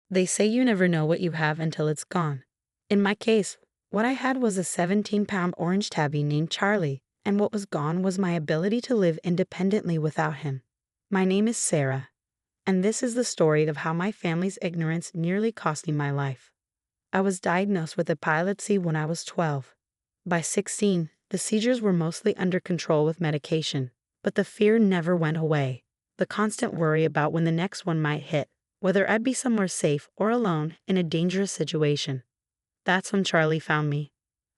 They say you never know what you have until it's gone. In my case, what I had was a 17-pound orange tabby named Charlie, and what was gone was my ability to live independently without him. My name is Sarah, and this is the story of how my family's ignorance nearly cost me my life. I was diagnosed with epilepsy when I was 12. By 16, the seizures were mostly under control with medication, but the fear never went away. The constant worry about when the next one might hit, whether I'd be somewhere safe or alone in a dangerous situation. That's when Charlie found me.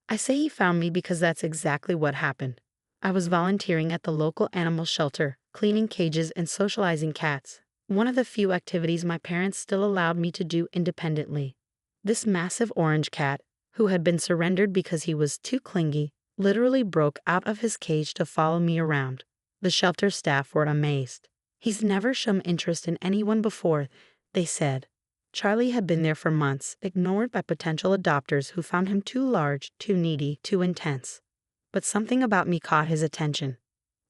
I say he found me because that's exactly what happened. I was volunteering at the local animal shelter, cleaning cages and socializing cats, one of the few activities my parents still allowed me to do independently. This massive orange cat, who had been surrendered because he was too clingy, literally broke out of his cage to follow me around. The shelter staff were amazed. He's never shown interest in anyone before, they said. Charlie had been there for months, ignored by potential adopters who found him too large, too needy, too intense. But something about me caught his attention.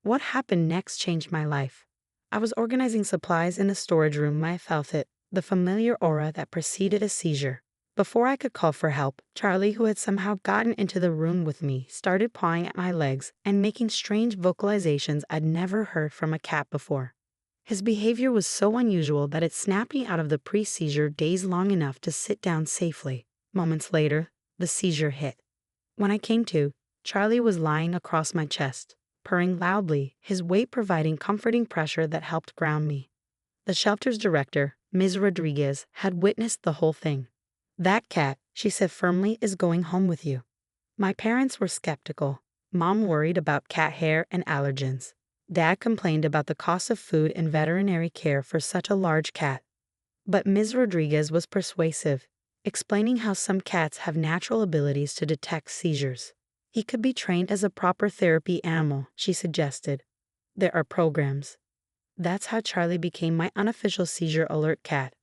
What happened next changed my life. I was organizing supplies in a storage room when I felt it, the familiar aura that preceded a seizure. Before I could call for help, Charlie, who had somehow gotten into the room with me, started pawing at my legs and making strange vocalizations I'd never heard from a cat before. His behavior was so unusual that it snapped me out of the pre-seizure daze long enough to sit down safely. Moments later, the seizure hit. When I came to, Charlie was lying across my chest, purring loudly, his weight providing comforting pressure that helped ground me. The shelter's director, Ms. Rodriguez, had witnessed the whole thing. "That cat," she said firmly, "is going home with you." My parents were skeptical. Mom worried about cat hair and allergens. Dad complained about the cost of food and veterinary care for such a large cat. But Ms. Rodriguez was persuasive, explaining how some cats have natural abilities to detect seizures. He could be trained as a proper therapy animal, she suggested. There are programs. That's how Charlie became my unofficial seizure alert cat.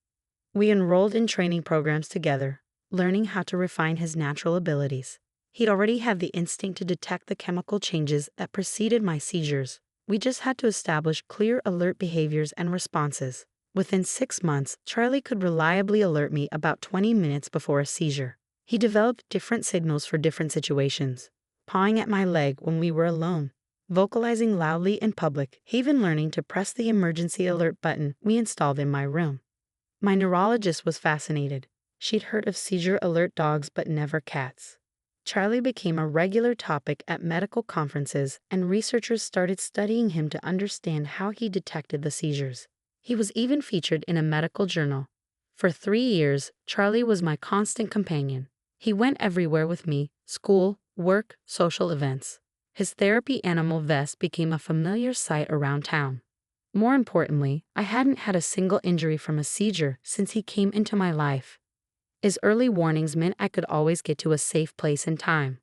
We enrolled in training programs together, learning how to refine his natural abilities. He'd already had the instinct to detect the chemical changes that preceded my seizures. We just had to establish clear alert behaviors and responses. Within 6 months, Charlie could reliably alert me about 20 minutes before a seizure. He developed different signals for different situations, pawing at my leg when we were alone, vocalizing loudly in public, even learning to press the emergency alert button we installed in my room. My neurologist was fascinated. She'd heard of seizure alert dogs but never cats. Charlie became a regular topic at medical conferences, and researchers started studying him to understand how he detected the seizures. He was even featured in a medical journal. For 3 years, Charlie was my constant companion. He went everywhere with me: school, work, social events. His therapy animal vest became a familiar sight around town. More importantly, I hadn't had a single injury from a seizure since he came into my life. His early warnings meant I could always get to a safe place in time.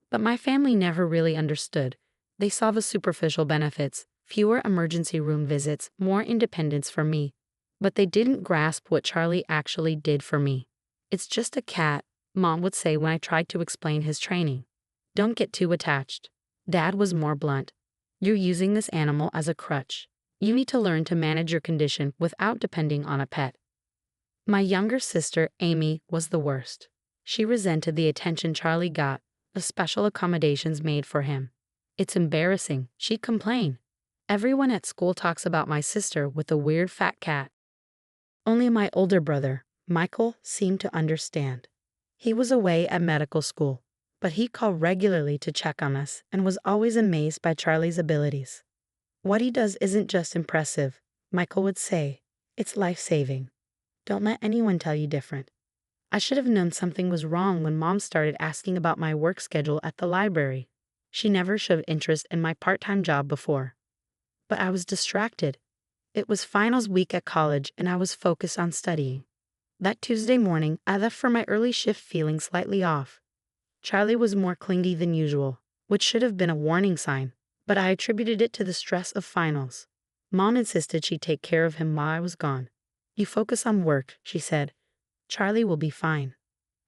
But my family never really understood. They saw the superficial benefits: fewer emergency room visits, more independence for me. But they didn't grasp what Charlie actually did for me. "It's just a cat," Mom would say when I tried to explain his training. "Don't get too attached." Dad was more blunt. "You're using this animal as a crutch. You need to learn to manage your condition without depending on a pet." My younger sister, Amy, was the worst. She resented the attention Charlie got, the special accommodations made for him. "It's embarrassing," she'd complain. "Everyone at school talks about my sister with the weird fat cat." Only my older brother, Michael, seemed to understand. He was away at medical school, but he called regularly to check on us and was always amazed by Charlie's abilities. "What he does isn't just impressive," Michael would say. "It's life-saving. Don't let anyone tell you different." I should have known something was wrong when Mom started asking about my work schedule at the library. She never showed interest in my part-time job before. But I was distracted. It was finals week at college and I was focused on studying. That Tuesday morning, I left for my early shift feeling slightly off. Charlie was more clingy than usual, which should have been a warning sign, but I attributed it to the stress of finals. Mom insisted she'd take care of him while I was gone. "You focus on work," she said. "Charlie will be fine."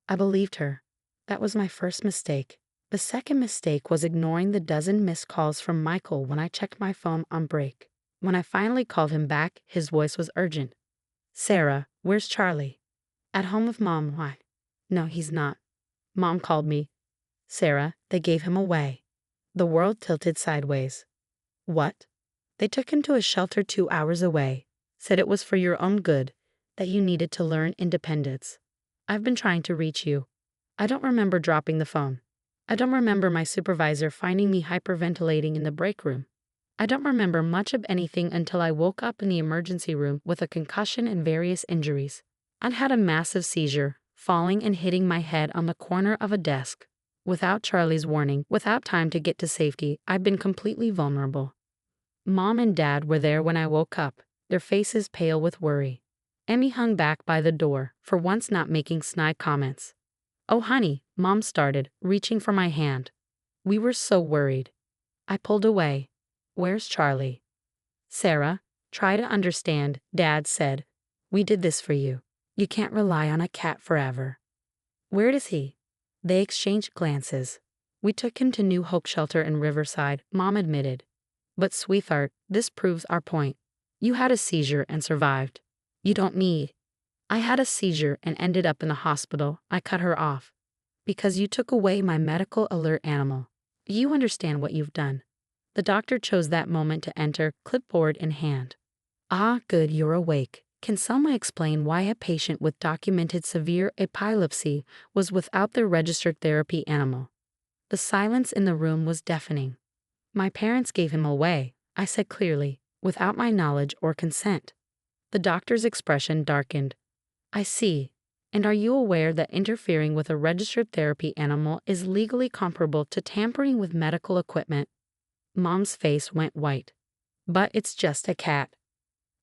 I believed her. That was my first mistake. The second mistake was ignoring the dozen missed calls from Michael when I checked my phone on break. When I finally called him back, his voice was urgent. "Sarah, where's Charlie?" At home with Mom, why? No, he's not. Mom called me. Sarah, they gave him away. The world tilted sideways. What? They took him to a shelter 2 hours away, said it was for your own good, that you needed to learn independence. I've been trying to reach you. I don't remember dropping the phone. I don't remember my supervisor finding me hyperventilating in the break room. I don't remember much of anything until I woke up in the emergency room with a concussion and various injuries. I'd had a massive seizure, falling and hitting my head on the corner of a desk. Without Charlie's warning, without time to get to safety, I'd been completely vulnerable. Mom and Dad were there when I woke up, their faces pale with worry. Emmy hung back by the door, for once not making snide comments. Oh honey, Mom started, reaching for my hand. We were so worried. I pulled away. Where's Charlie? Sarah, try to understand, Dad said. We did this for you. You can't rely on a cat forever. Where is he? They exchanged glances. We took him to New Hope Shelter in Riverside, Mom admitted. But sweetheart, this proves our point. You had a seizure and survived. You don't need. I had a seizure and ended up in the hospital. I cut her off. Because you took away my medical alert animal. You understand what you've done. The doctor chose that moment to enter, clipboard in hand. Ah, good, you're awake. Can someone explain why a patient with documented severe epilepsy was without their registered therapy animal? The silence in the room was deafening. My parents gave him away, I said clearly, without my knowledge or consent. The doctor's expression darkened. I see. And are you aware that interfering with a registered therapy animal is legally comparable to tampering with medical equipment? Mom's face went white. But it's just a cat.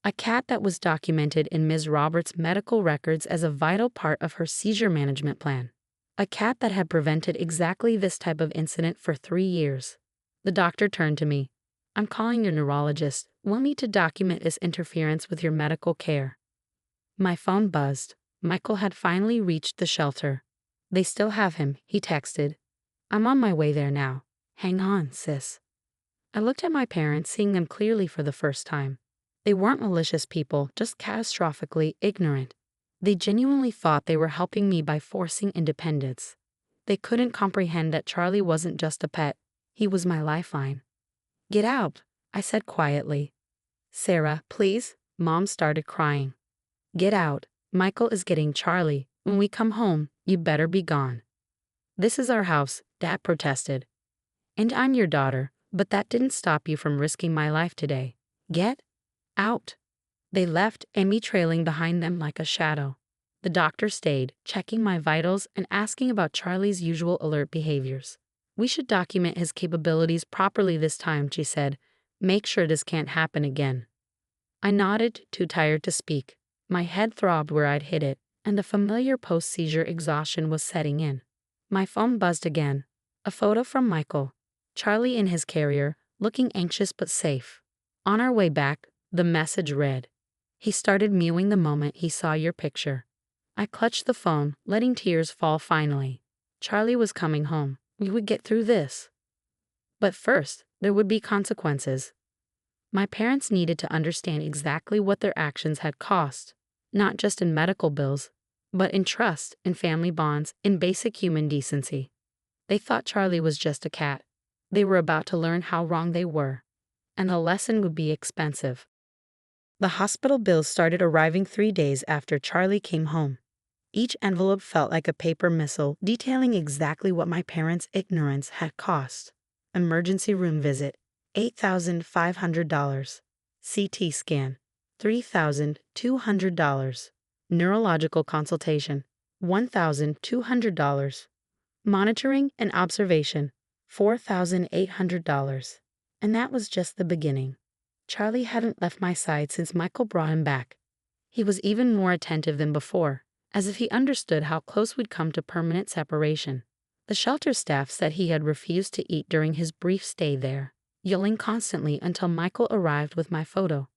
A cat that was documented in Ms. Roberts' medical records as a vital part of her seizure management plan. A cat that had prevented exactly this type of incident for 3 years. The doctor turned to me. I'm calling your neurologist. We'll need to document this interference with your medical care. My phone buzzed. Michael had finally reached the shelter. They still have him, he texted. I'm on my way there now. Hang on, sis. I looked at my parents, seeing them clearly for the first time. They weren't malicious people, just catastrophically ignorant. They genuinely thought they were helping me by forcing independence. They couldn't comprehend that Charlie wasn't just a pet. He was my lifeline. Get out, I said quietly. Sarah, please. Mom started crying. Get out. Michael is getting Charlie. When we come home, you better be gone. This is our house, Dad protested. And I'm your daughter, but that didn't stop you from risking my life today. Get out. They left, Emmy trailing behind them like a shadow. The doctor stayed, checking my vitals and asking about Charlie's usual alert behaviors. We should document his capabilities properly this time, she said. Make sure this can't happen again. I nodded, too tired to speak. My head throbbed where I'd hit it, and the familiar post-seizure exhaustion was setting in. My phone buzzed again. A photo from Michael. Charlie in his carrier, looking anxious but safe. On our way back, the message read. He started mewing the moment he saw your picture. I clutched the phone, letting tears fall finally. Charlie was coming home. We would get through this. But first, there would be consequences. My parents needed to understand exactly what their actions had cost, not just in medical bills, but in trust, in family bonds, in basic human decency. They thought Charlie was just a cat. They were about to learn how wrong they were, and the lesson would be expensive. The hospital bills started arriving 3 days after Charlie came home. Each envelope felt like a paper missile detailing exactly what my parents' ignorance had cost. Emergency room visit, $8,500. CT scan, $3,200. Neurological consultation, $1,200. Monitoring and observation, $4,800. And that was just the beginning. Charlie hadn't left my side since Michael brought him back. He was even more attentive than before, as if he understood how close we'd come to permanent separation. The shelter staff said he had refused to eat during his brief stay there, yelling constantly until Michael arrived with my photo.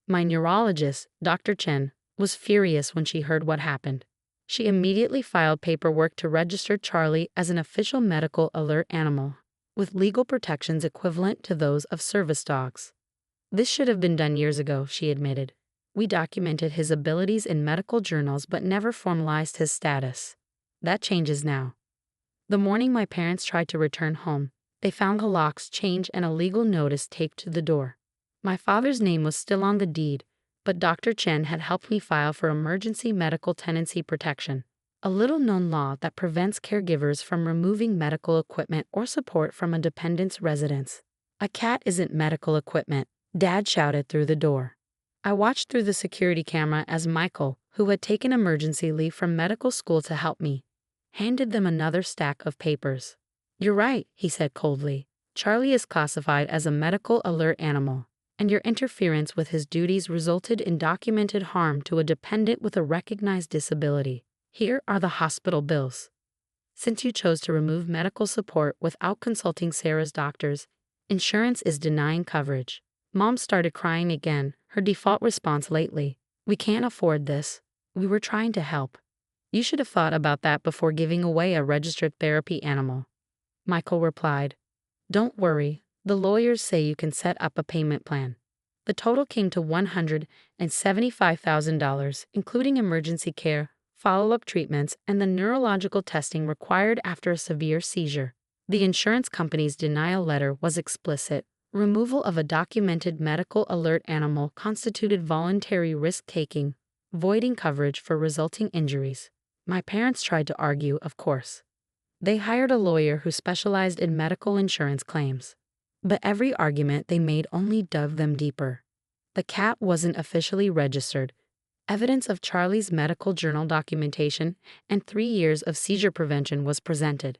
My neurologist, Dr. Chen, was furious when she heard what happened. She immediately filed paperwork to register Charlie as an official medical alert animal, with legal protections equivalent to those of service dogs. This should have been done years ago, she admitted. We documented his abilities in medical journals but never formalized his status. That changes now. The morning my parents tried to return home, they found the locks changed and a legal notice taped to the door. My father's name was still on the deed, but Dr. Chen had helped me file for emergency medical tenancy protection, a little-known law that prevents caregivers from removing medical equipment or support from a dependent's residence. A cat isn't medical equipment, Dad shouted through the door. I watched through the security camera as Michael, who had taken emergency leave from medical school to help me, handed them another stack of papers. "You're right," he said coldly. "Charlie is classified as a medical alert animal, and your interference with his duties resulted in documented harm to a dependent with a recognized disability. Here are the hospital bills. Since you chose to remove medical support without consulting Sarah's doctors, insurance is denying coverage." Mom started crying again, her default response lately. "We can't afford this. We were trying to help." "You should have thought about that before giving away a registered therapy animal," Michael replied. "Don't worry, the lawyers say you can set up a payment plan." The total came to $175,000, including emergency care, follow-up treatments, and the neurological testing required after a severe seizure. The insurance company's denial letter was explicit. Removal of a documented medical alert animal constituted voluntary risk-taking, voiding coverage for resulting injuries. My parents tried to argue, of course. They hired a lawyer who specialized in medical insurance claims. But every argument they made only dug them deeper. The cat wasn't officially registered. Evidence of Charlie's medical journal documentation and 3 years of seizure prevention was presented.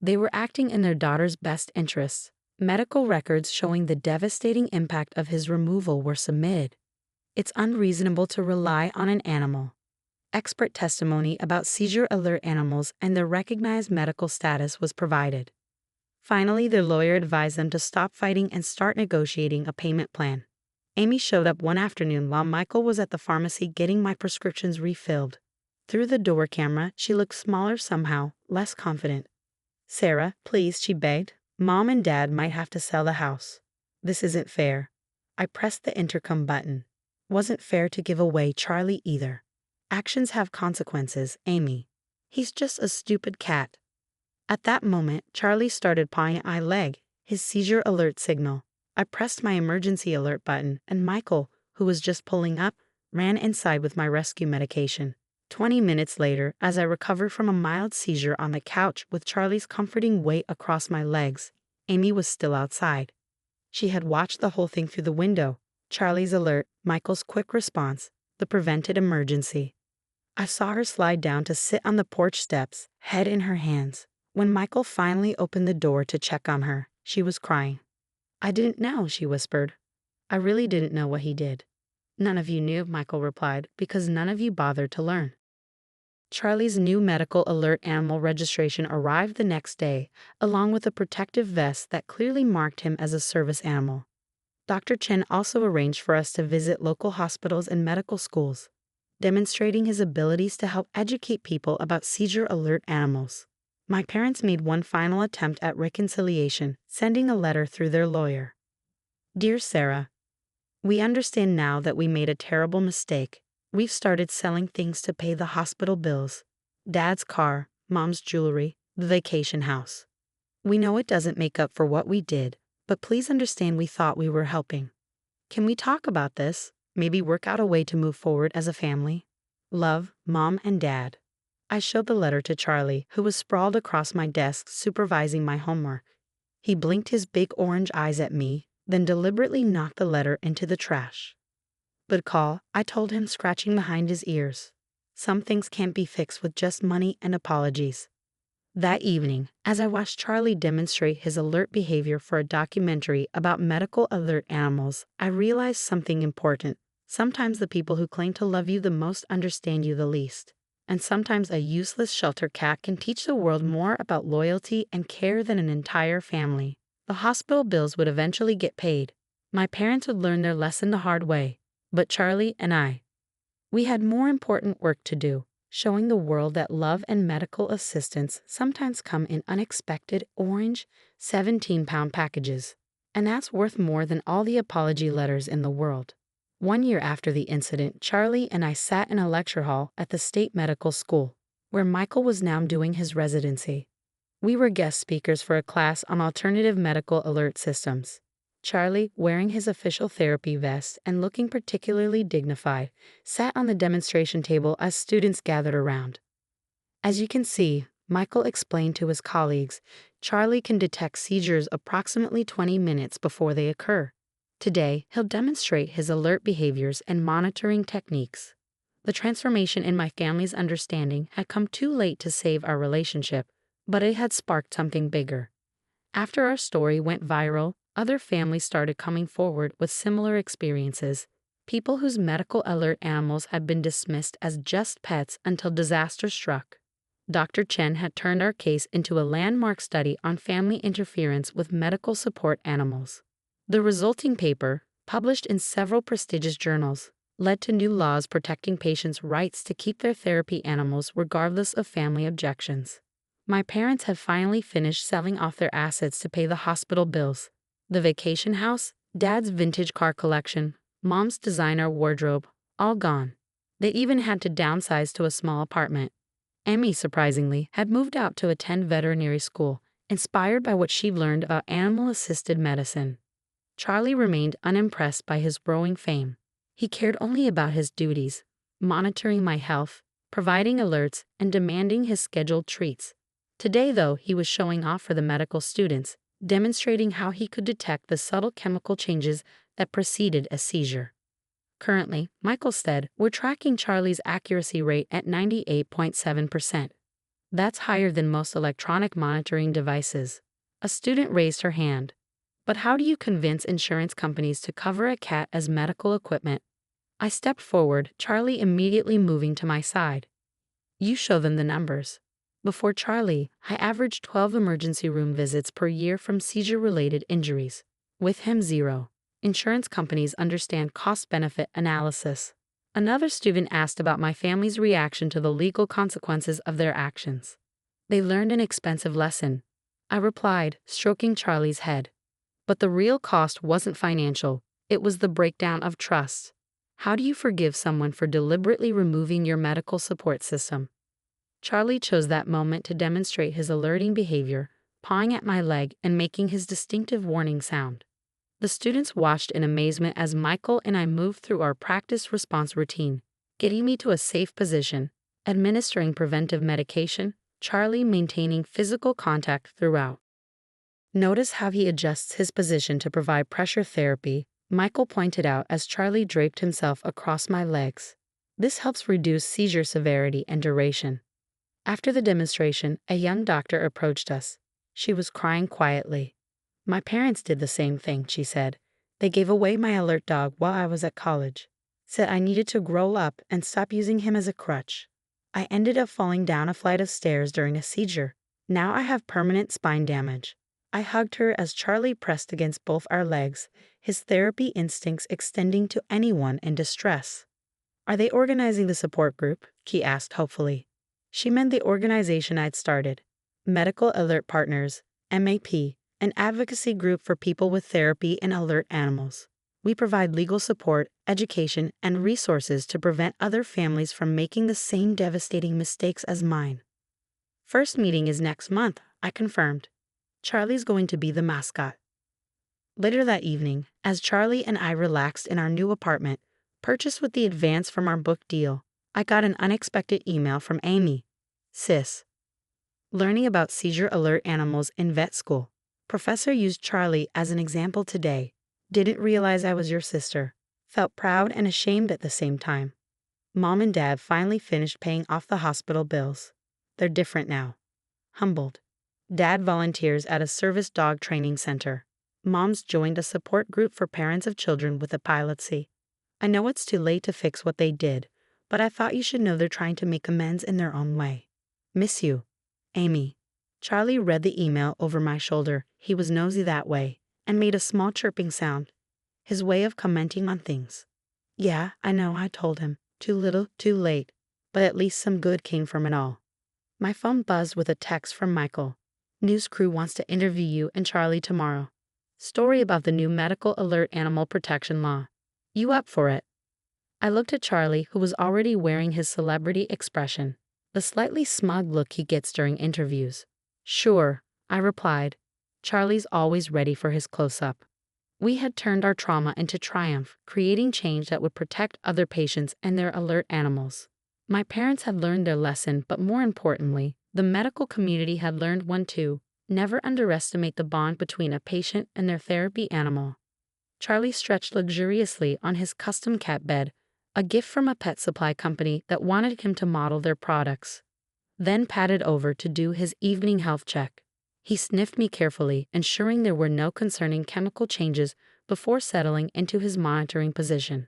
They were acting in their daughter's best interests. Medical records showing the devastating impact of his removal were submitted. It's unreasonable to rely on an animal. Expert testimony about seizure alert animals and their recognized medical status was provided. Finally, their lawyer advised them to stop fighting and start negotiating a payment plan. Amy showed up one afternoon while Michael was at the pharmacy getting my prescriptions refilled. Through the door camera, she looked smaller somehow, less confident. "Sarah, please," she begged. "Mom and Dad might have to sell the house. This isn't fair." I pressed the intercom button. Wasn't fair to give away Charlie either. Actions have consequences, Amy. He's just a stupid cat. At that moment, Charlie started pawing my leg, his seizure alert signal. I pressed my emergency alert button, and Michael, who was just pulling up, ran inside with my rescue medication. 20 minutes later, as I recovered from a mild seizure on the couch with Charlie's comforting weight across my legs, Amy was still outside. She had watched the whole thing through the window. Charlie's alert, Michael's quick response, the prevented emergency. I saw her slide down to sit on the porch steps, head in her hands. When Michael finally opened the door to check on her, she was crying. "I didn't know," she whispered. "I really didn't know what he did." "None of you knew," Michael replied, "because none of you bothered to learn." Charlie's new medical alert animal registration arrived the next day, along with a protective vest that clearly marked him as a service animal. Dr. Chen also arranged for us to visit local hospitals and medical schools, demonstrating his abilities to help educate people about seizure alert animals. My parents made one final attempt at reconciliation, sending a letter through their lawyer. "Dear Sarah, we understand now that we made a terrible mistake. We've started selling things to pay the hospital bills, Dad's car, Mom's jewelry, the vacation house. We know it doesn't make up for what we did, but please understand we thought we were helping. Can we talk about this? Maybe work out a way to move forward as a family? Love, Mom and Dad." I showed the letter to Charlie, who was sprawled across my desk supervising my homework. He blinked his big orange eyes at me, then deliberately knocked the letter into the trash. "Good call," I told him, scratching behind his ears. "Some things can't be fixed with just money and apologies." That evening, as I watched Charlie demonstrate his alert behavior for a documentary about medical alert animals, I realized something important. Sometimes the people who claim to love you the most understand you the least. And sometimes a useless shelter cat can teach the world more about loyalty and care than an entire family. The hospital bills would eventually get paid. My parents would learn their lesson the hard way. But Charlie and we had more important work to do, showing the world that love and medical assistance sometimes come in unexpected orange 17-pound packages. And that's worth more than all the apology letters in the world. 1 year after the incident, Charlie and I sat in a lecture hall at the state medical school, where Michael was now doing his residency. We were guest speakers for a class on alternative medical alert systems. Charlie, wearing his official therapy vest and looking particularly dignified, sat on the demonstration table as students gathered around. As you can see, Michael explained to his colleagues, Charlie can detect seizures approximately 20 minutes before they occur. Today, he'll demonstrate his alert behaviors and monitoring techniques. The transformation in my family's understanding had come too late to save our relationship, but it had sparked something bigger. After our story went viral, other families started coming forward with similar experiences. People whose medical alert animals had been dismissed as just pets until disaster struck. Dr. Chen had turned our case into a landmark study on family interference with medical support animals. The resulting paper, published in several prestigious journals, led to new laws protecting patients' rights to keep their therapy animals regardless of family objections. My parents had finally finished selling off their assets to pay the hospital bills. The vacation house, Dad's vintage car collection, Mom's designer wardrobe, all gone. They even had to downsize to a small apartment. Emmy, surprisingly, had moved out to attend veterinary school, inspired by what she'd learned about animal-assisted medicine. Charlie remained unimpressed by his growing fame. He cared only about his duties, monitoring my health, providing alerts, and demanding his scheduled treats. Today, though, he was showing off for the medical students, demonstrating how he could detect the subtle chemical changes that preceded a seizure. Currently, Michael said, we're tracking Charlie's accuracy rate at 98.7%. That's higher than most electronic monitoring devices. A student raised her hand. But how do you convince insurance companies to cover a cat as medical equipment? I stepped forward, Charlie immediately moving to my side. You show them the numbers. Before Charlie, I averaged 12 emergency room visits per year from seizure-related injuries. With him, 0. Insurance companies understand cost-benefit analysis. Another student asked about my family's reaction to the legal consequences of their actions. They learned an expensive lesson. I replied, stroking Charlie's head. But the real cost wasn't financial, it was the breakdown of trust. How do you forgive someone for deliberately removing your medical support system? Charlie chose that moment to demonstrate his alerting behavior, pawing at my leg and making his distinctive warning sound. The students watched in amazement as Michael and I moved through our practice-response routine, getting me to a safe position, administering preventive medication, Charlie maintaining physical contact throughout. Notice how he adjusts his position to provide pressure therapy, Michael pointed out as Charlie draped himself across my legs. This helps reduce seizure severity and duration. After the demonstration, a young doctor approached us. She was crying quietly. My parents did the same thing, she said. They gave away my alert dog while I was at college. Said I needed to grow up and stop using him as a crutch. I ended up falling down a flight of stairs during a seizure. Now I have permanent spine damage. I hugged her as Charlie pressed against both our legs, his therapy instincts extending to anyone in distress. Are they organizing the support group? He asked hopefully. She meant the organization I'd started. Medical Alert Partners, MAP, an advocacy group for people with therapy and alert animals. We provide legal support, education, and resources to prevent other families from making the same devastating mistakes as mine. First meeting is next month, I confirmed. Charlie's going to be the mascot. Later that evening, as Charlie and I relaxed in our new apartment, purchased with the advance from our book deal, I got an unexpected email from Amy. Sis. Learning about seizure alert animals in vet school. Professor used Charlie as an example today. Didn't realize I was your sister. Felt proud and ashamed at the same time. Mom and Dad finally finished paying off the hospital bills. They're different now. Humbled. Dad volunteers at a service dog training center. Mom's joined a support group for parents of children with epilepsy. I know it's too late to fix what they did, but I thought you should know they're trying to make amends in their own way. Miss you. Amy. Charlie read the email over my shoulder. He was nosy that way, and made a small chirping sound. His way of commenting on things. Yeah, I know, I told him. Too little, too late. But at least some good came from it all. My phone buzzed with a text from Michael. News crew wants to interview you and Charlie tomorrow. Story about the new medical alert animal protection law. You up for it? I looked at Charlie, who was already wearing his celebrity expression, the slightly smug look he gets during interviews. Sure, I replied. Charlie's always ready for his close-up. We had turned our trauma into triumph, creating change that would protect other patients and their alert animals. My parents had learned their lesson, but more importantly, the medical community had learned one too. Never underestimate the bond between a patient and their therapy animal. Charlie stretched luxuriously on his custom cat bed, a gift from a pet supply company that wanted him to model their products. Then padded over to do his evening health check. He sniffed me carefully, ensuring there were no concerning chemical changes before settling into his monitoring position.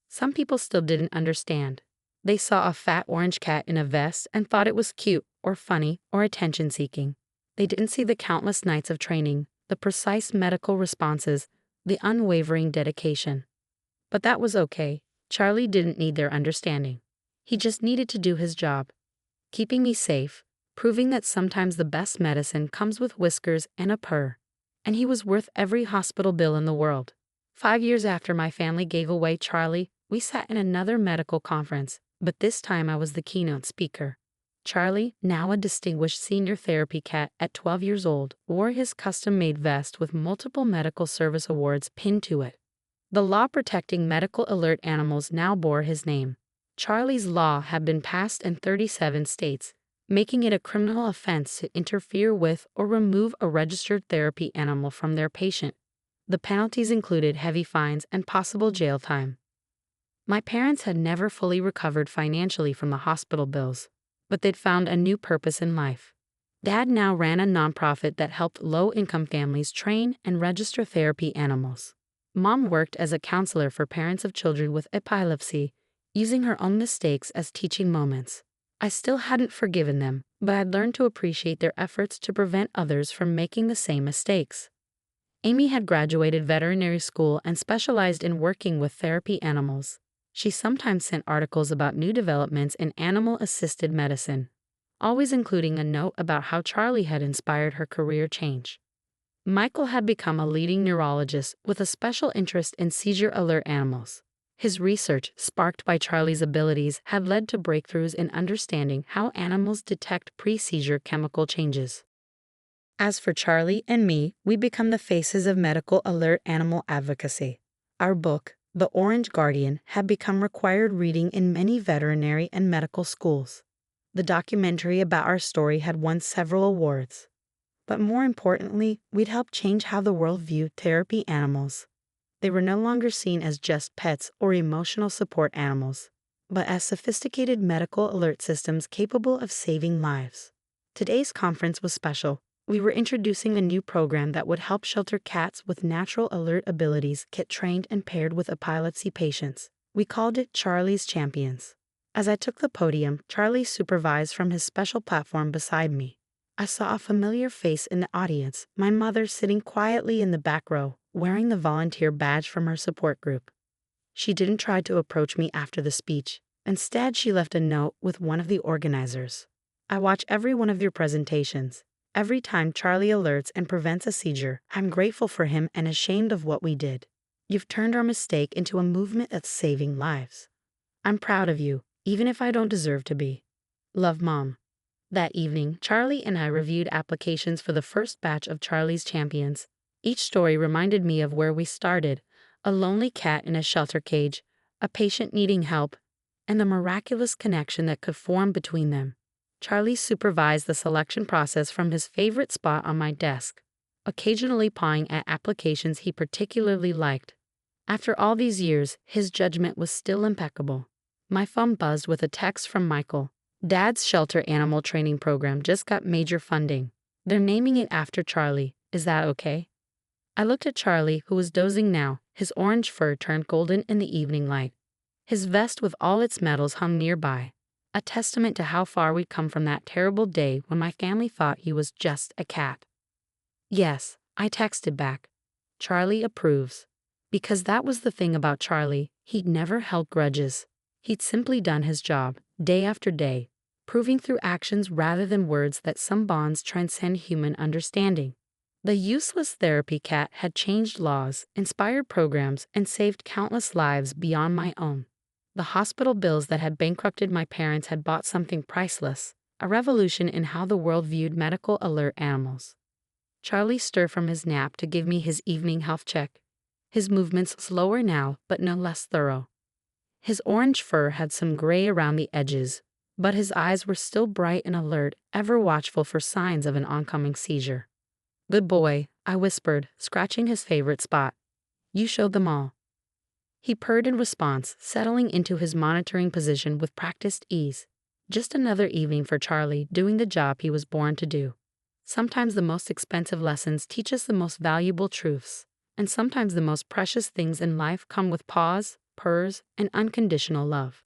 Some people still didn't understand. They saw a fat orange cat in a vest and thought it was cute or funny or attention-seeking. They didn't see the countless nights of training, the precise medical responses, the unwavering dedication. But that was okay. Charlie didn't need their understanding. He just needed to do his job, keeping me safe, proving that sometimes the best medicine comes with whiskers and a purr. And he was worth every hospital bill in the world. 5 years after my family gave away Charlie, we sat in another medical conference, but this time I was the keynote speaker. Charlie, now a distinguished senior therapy cat at 12 years old, wore his custom-made vest with multiple medical service awards pinned to it. The law protecting medical alert animals now bore his name. Charlie's law had been passed in 37 states, making it a criminal offense to interfere with or remove a registered therapy animal from their patient. The penalties included heavy fines and possible jail time. My parents had never fully recovered financially from the hospital bills, but they'd found a new purpose in life. Dad now ran a nonprofit that helped low-income families train and register therapy animals. Mom worked as a counselor for parents of children with epilepsy, using her own mistakes as teaching moments. I still hadn't forgiven them, but I'd learned to appreciate their efforts to prevent others from making the same mistakes. Amy had graduated veterinary school and specialized in working with therapy animals. She sometimes sent articles about new developments in animal-assisted medicine, always including a note about how Charlie had inspired her career change. Michael had become a leading neurologist with a special interest in seizure-alert animals. His research, sparked by Charlie's abilities, had led to breakthroughs in understanding how animals detect pre-seizure chemical changes. As for Charlie and me, we become the faces of medical alert animal advocacy. Our book, The Orange Guardian, had become required reading in many veterinary and medical schools. The documentary about our story had won several awards. But more importantly, we'd helped change how the world viewed therapy animals. They were no longer seen as just pets or emotional support animals, but as sophisticated medical alert systems capable of saving lives. Today's conference was special. We were introducing a new program that would help shelter cats with natural alert abilities get trained and paired with epilepsy patients. We called it Charlie's Champions. As I took the podium, Charlie supervised from his special platform beside me. I saw a familiar face in the audience, my mother sitting quietly in the back row, wearing the volunteer badge from her support group. She didn't try to approach me after the speech. Instead, she left a note with one of the organizers. I watch every one of your presentations. Every time Charlie alerts and prevents a seizure, I'm grateful for him and ashamed of what we did. You've turned our mistake into a movement that's saving lives. I'm proud of you, even if I don't deserve to be. Love, Mom. That evening, Charlie and I reviewed applications for the first batch of Charlie's Champions. Each story reminded me of where we started: a lonely cat in a shelter cage, a patient needing help, and the miraculous connection that could form between them. Charlie supervised the selection process from his favorite spot on my desk, occasionally pawing at applications he particularly liked. After all these years, his judgment was still impeccable. My phone buzzed with a text from Michael. Dad's shelter animal training program just got major funding. They're naming it after Charlie. Is that okay? I looked at Charlie, who was dozing now, his orange fur turned golden in the evening light. His vest with all its medals hung nearby, a testament to how far we'd come from that terrible day when my family thought he was just a cat. Yes, I texted back. Charlie approves. Because that was the thing about Charlie, he'd never held grudges. He'd simply done his job, day after day, proving through actions rather than words that some bonds transcend human understanding. The useless therapy cat had changed laws, inspired programs, and saved countless lives beyond my own. The hospital bills that had bankrupted my parents had bought something priceless, a revolution in how the world viewed medical alert animals. Charlie stirred from his nap to give me his evening health check. His movements slower now, but no less thorough. His orange fur had some gray around the edges, but his eyes were still bright and alert, ever watchful for signs of an oncoming seizure. "Good boy," I whispered, scratching his favorite spot. "You showed them all." He purred in response, settling into his monitoring position with practiced ease. Just another evening for Charlie, doing the job he was born to do. Sometimes the most expensive lessons teach us the most valuable truths, and sometimes the most precious things in life come with paws, purrs, and unconditional love.